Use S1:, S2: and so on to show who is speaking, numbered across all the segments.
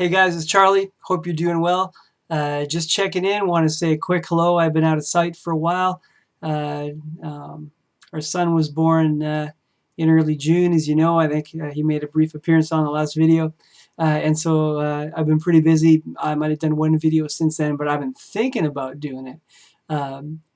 S1: Hey guys, it's Charlie. Hope you're doing well. Just checking in. Want to say a quick hello. I've been out of sight for a while. Uh, um, our son was born in early June, as you know. I think he made a brief appearance on the last video. And so I've been pretty busy. I might have done one video since then, but I've been thinking about doing it.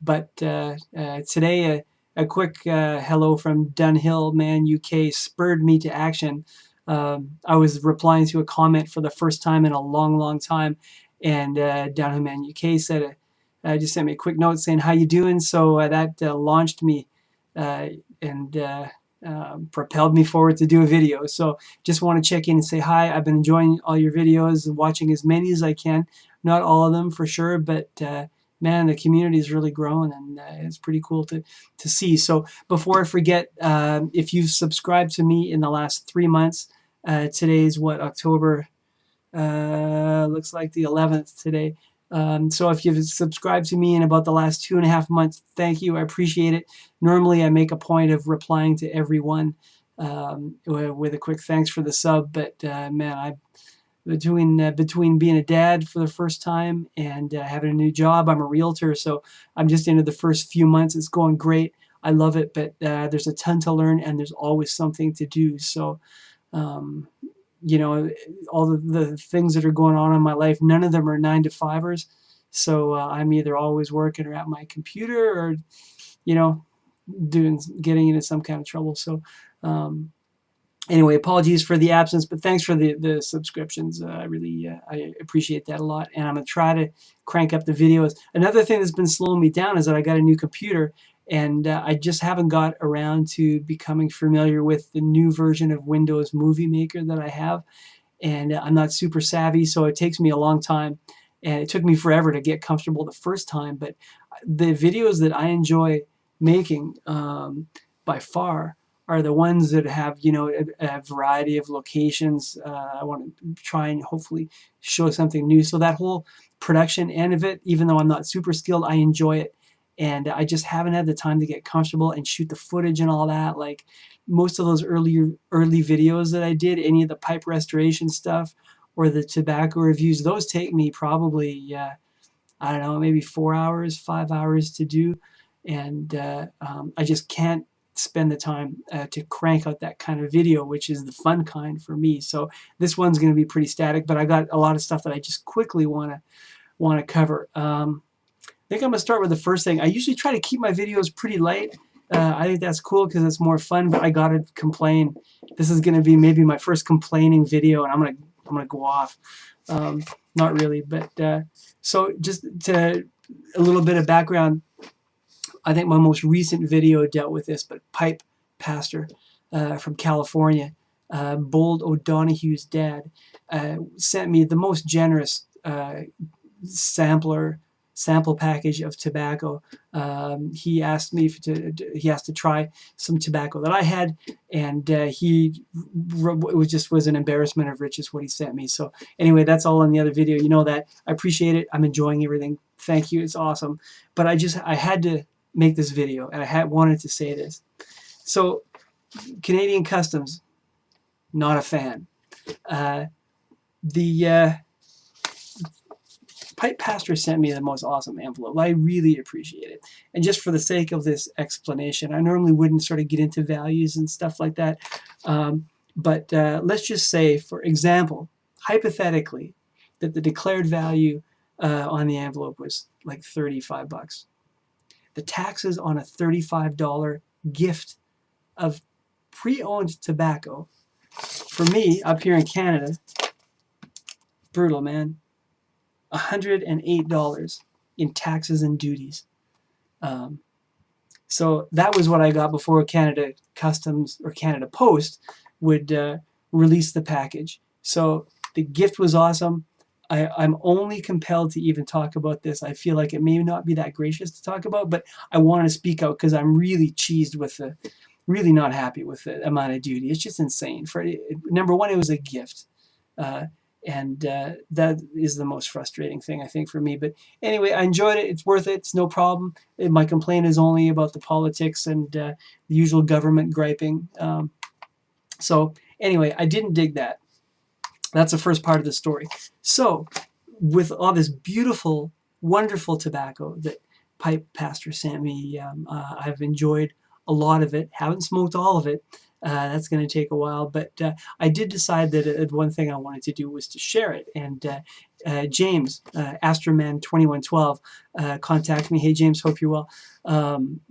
S1: But today, a quick hello from Dunhill Man UK spurred me to action. I was replying to a comment for the first time in a long, long time, and Downhill Man UK said, just sent me a quick note saying, "How you doing?" So that launched me uh, and propelled me forward to do a video. So just want to check in and say hi. I've been enjoying all your videos and watching as many as I can. Not all of them for sure, but man, the community is really growing, and it's pretty cool to see. So before I forget, if you've subscribed to me in the last 3 months, today's what, October? Looks like the 11th today. So if you've subscribed to me in about the last 2.5 months, thank you. I appreciate it. Normally I make a point of replying to everyone with a quick thanks for the sub, but man, between being a dad for the first time and having a new job, I'm a realtor, so I'm just into the first few months. It's going great. I love it, but there's a ton to learn, and there's always something to do. So um, you know, all the things that are going on in my life, none of them are 9 to 5ers. So I'm either always working or at my computer, or you know, getting into some kind of trouble. So anyway, apologies for the absence, but thanks for the subscriptions. I really I appreciate that a lot, and I'm gonna try to crank up the videos. Another thing that's been slowing me down is that I got a new computer, and I just haven't got around to becoming familiar with the new version of Windows Movie Maker that I have, and I'm not super savvy, so it takes me a long time, and it took me forever to get comfortable the first time. But the videos that I enjoy making by far are the ones that have, a variety of locations. I want to try and hopefully show something new. So that whole production end of it, even though I'm not super skilled, I enjoy it. And I just haven't had the time to get comfortable and shoot the footage and all that. Like most of those early videos that I did, any of the pipe restoration stuff or the tobacco reviews, those take me probably, I don't know, maybe 4 hours, 5 hours to do. And I just can't spend the time to crank out that kind of video, which is the fun kind for me. So this one's going to be pretty static, but I got a lot of stuff that I just quickly want to cover. I think I'm going to start with the first thing. I usually try to keep my videos pretty light. I think that's cool because it's more fun, but I got to complain. This is going to be maybe my first complaining video, and I'm gonna go off. Not really, but so just to a little bit of background. I think my most recent video dealt with this, but Pipe Pastor from California, Bold O'Donoghue's dad, sent me the most generous sample package of tobacco. He asked me he asked to try some tobacco that I had, and it was an embarrassment of riches what he sent me. So anyway, that's all in the other video. You know that. I appreciate it. I'm enjoying everything. Thank you. It's awesome. But I had to make this video, and I wanted to say this. So Canadian Customs, not a fan. The Pipe Pastor sent me the most awesome envelope. I really appreciate it. And just for the sake of this explanation, I normally wouldn't sort of get into values and stuff like that. But let's just say, for example, hypothetically, that the declared value on the envelope was like $35. The taxes on a $35 gift of pre-owned tobacco, for me, up here in Canada, brutal, man. $108 in taxes and duties. So that was what I got before Canada Customs or Canada Post would release the package. So the gift was awesome. I'm only compelled to even talk about this. I feel like it may not be that gracious to talk about, but I want to speak out because I'm really cheesed with really not happy with the amount of duty. It's just insane. Number one, it was a gift. And that is the most frustrating thing, I think, for me. But anyway, I enjoyed it. It's worth it. It's no problem. My complaint is only about the politics and the usual government griping. So anyway, I didn't dig that. That's the first part of the story. So, with all this beautiful, wonderful tobacco that Pipe Pastor sent me, I've enjoyed a lot of it. Haven't smoked all of it. That's going to take a while, but I did decide that one thing I wanted to do was to share it. And James, Astroman 2112, contacted me. Hey, James, hope you're well.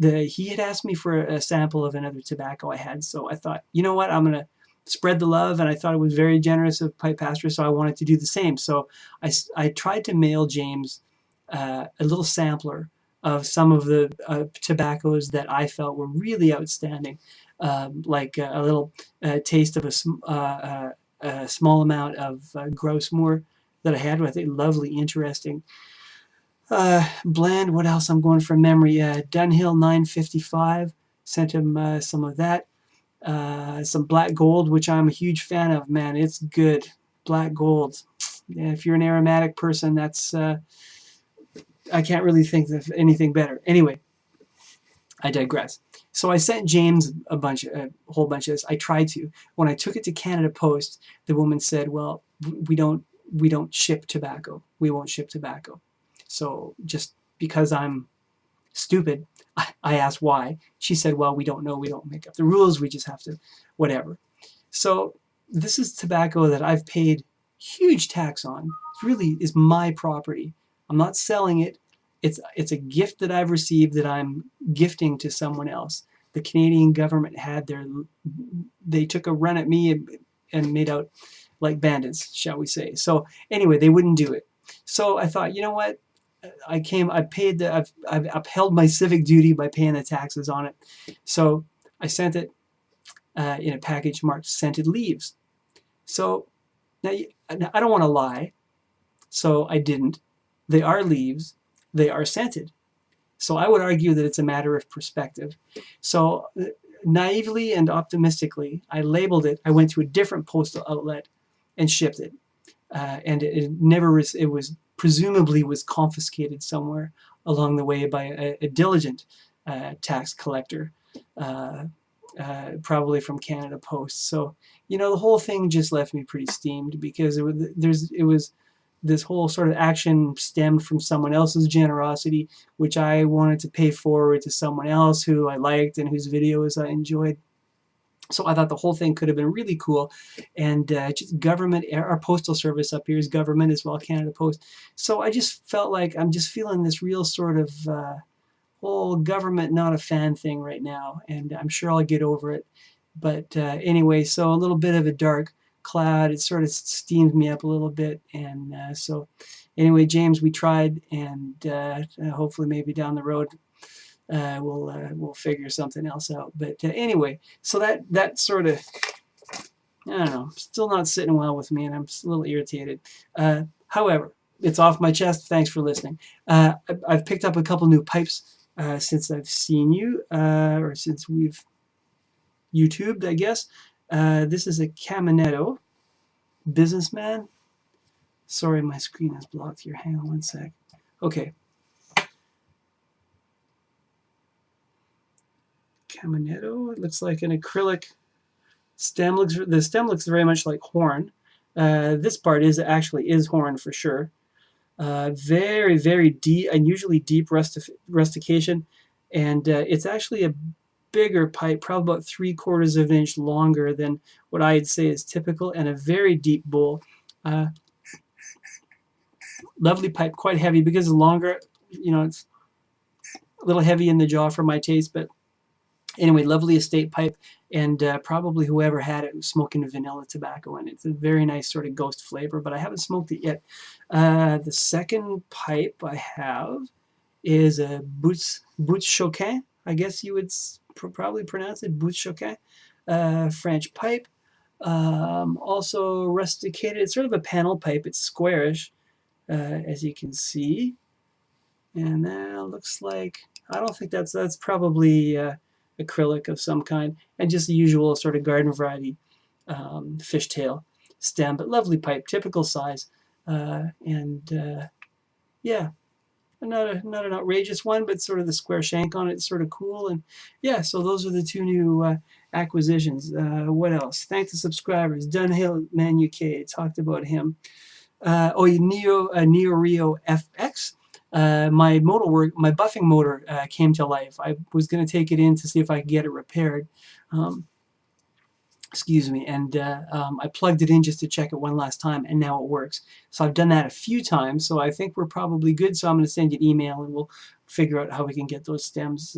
S1: He had asked me for a sample of another tobacco I had, so I thought, you know what, I'm going to spread the love, and I thought it was very generous of Pipe Pastor, so I wanted to do the same. So I tried to mail James a little sampler of some of the tobaccos that I felt were really outstanding, like a little taste of a small amount of Grossmoor that I had. I think lovely, interesting. Blend, what else? I'm going from memory. Dunhill 955, sent him some of that. Some Black Gold, which I'm a huge fan of. Man, it's good. Black Gold. Yeah, if you're an aromatic person, that's I can't really think of anything better. Anyway, I digress. So I sent James a whole bunch of this. I tried to. When I took it to Canada Post, the woman said, "Well, we don't ship tobacco. We won't ship tobacco." So just because I'm stupid, I asked why. She said, "Well, we don't know. We don't make up the rules. We just have to, whatever." So this is tobacco that I've paid huge tax on. It really is my property. I'm not selling it. It's a gift that I've received that I'm gifting to someone else. The Canadian government they took a run at me and made out like bandits, shall we say. So anyway, they wouldn't do it. So I thought, you know what? I've upheld my civic duty by paying the taxes on it. So I sent it in a package marked scented leaves. So now I don't want to lie, so I didn't. They are leaves. They are scented. So I would argue that it's a matter of perspective. So naively and optimistically, I labeled it. I went to a different postal outlet and shipped it. And it never it was presumably was confiscated somewhere along the way by a diligent tax collector, probably from Canada Post. So the whole thing just left me pretty steamed, because it was this whole sort of action stemmed from someone else's generosity, which I wanted to pay forward to someone else who I liked and whose videos I enjoyed. So I thought the whole thing could have been really cool. And just government, our postal service up here is government as well, Canada Post. So I just felt like I'm just feeling this real sort of whole government not a fan thing right now. And I'm sure I'll get over it. But anyway, so a little bit of a dark cloud. It sort of steamed me up a little bit. And so anyway, James, we tried. And hopefully maybe down the road, we'll figure something else out. But anyway, so that sort of, I don't know, still not sitting well with me, and I'm a little irritated. However, it's off my chest. Thanks for listening. I've picked up a couple new pipes since I've seen you, or since we've YouTubed, I guess. This is a Caminetto Businessman. Sorry, my screen is blocked here. Hang on one sec. Okay. Caminetto. It looks like an acrylic stem. The stem looks very much like horn. This part actually is horn for sure. Very, very deep, unusually deep rustication, and it's actually a bigger pipe, probably about 3/4 of an inch longer than what I'd say is typical, and a very deep bowl. Lovely pipe, quite heavy because it's longer. It's a little heavy in the jaw for my taste, but anyway, lovely estate pipe, and probably whoever had it was smoking vanilla tobacco in it. It's a very nice sort of ghost flavor, but I haven't smoked it yet. The second pipe I have is a Boots Choquin. I guess you would probably pronounce it Boots Choquin. French pipe. Also rusticated. It's sort of a panel pipe. It's squarish, as you can see. And that looks like, I don't think that's probably acrylic of some kind, and just the usual sort of garden variety fishtail stem, but lovely pipe, typical size, and yeah, not an outrageous one, but sort of the square shank on it is sort of cool. And yeah, so those are the two new acquisitions. What else? Thank the subscribers. Dunhill Man UK talked about him. Neo Rio FX. My my buffing motor came to life. I was going to take it in to see if I could get it repaired. Excuse me, and I plugged it in just to check it one last time, and now it works. So I've done that a few times, so I think we're probably good. So I'm going to send you an email, and we'll figure out how we can get those stems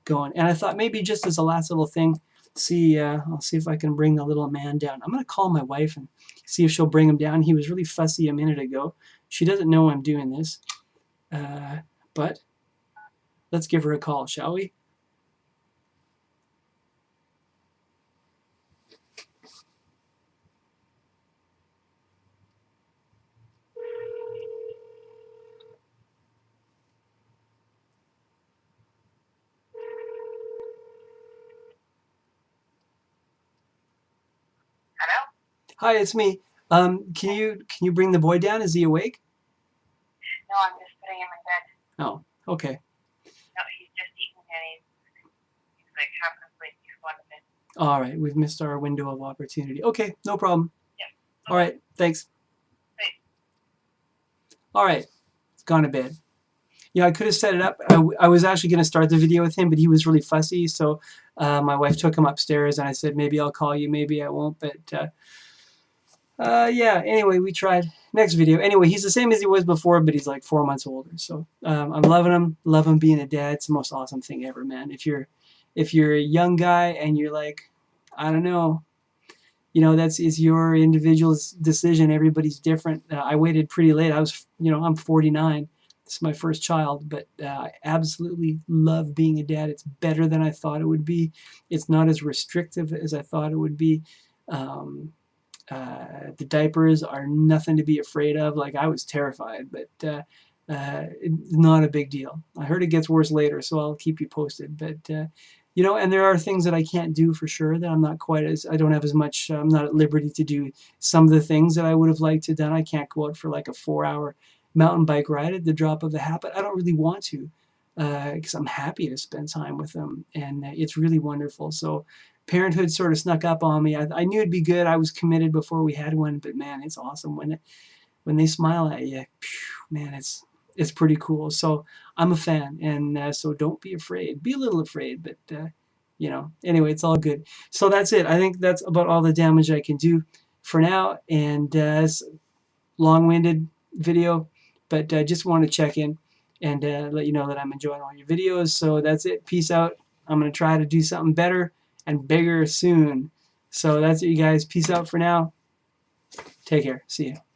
S1: going. And I thought maybe just as a last little thing, I'll see if I can bring the little man down. I'm going to call my wife and see if she'll bring him down. He was really fussy a minute ago. She doesn't know I'm doing this, but let's give her a call, shall we? Hi, it's me. Can you bring the boy down? Is he awake?
S2: No, I'm just putting him in bed.
S1: Oh, okay.
S2: No, he's just eating and he's like half asleep. He's going to bed.
S1: All right, we've missed our window of opportunity. Okay, no problem.
S2: Yeah.
S1: All right, thanks.
S2: Thanks.
S1: All right, it's gone to bed. Yeah, I could have set it up. I was actually going to start the video with him, but he was really fussy, so my wife took him upstairs, and I said, maybe I'll call you, maybe I won't, but yeah, anyway, we tried. Next video. Anyway, he's the same as he was before, but he's like 4 months older. So I'm loving him. Love him being a dad. It's the most awesome thing ever, man. If you're a young guy and you're like, I don't know, it's your individual decision. Everybody's different. I waited pretty late. I'm 49. This is my first child, but I absolutely love being a dad. It's better than I thought it would be. It's not as restrictive as I thought it would be. The diapers are nothing to be afraid of. Like, I was terrified, but it's not a big deal. I heard it gets worse later, so I'll keep you posted. But and there are things that I can't do for sure, that I don't have as much, I'm not at liberty to do some of the things that I would have liked to have done. I can't go out for like a 4-hour mountain bike ride at the drop of a hat, but I don't really want to, because I'm happy to spend time with them, and it's really wonderful. So parenthood sort of snuck up on me. I knew it'd be good. I was committed before we had one, but man, it's awesome when they smile at you. Man, it's pretty cool. So I'm a fan, and so don't be afraid. Be a little afraid, but anyway, it's all good. So that's it. I think that's about all the damage I can do for now, and long-winded video, but I just want to check in and let you know that I'm enjoying all your videos. So that's it. Peace out. I'm going to try to do something better and bigger soon. So that's it, you guys. Peace out for now. Take care. See you.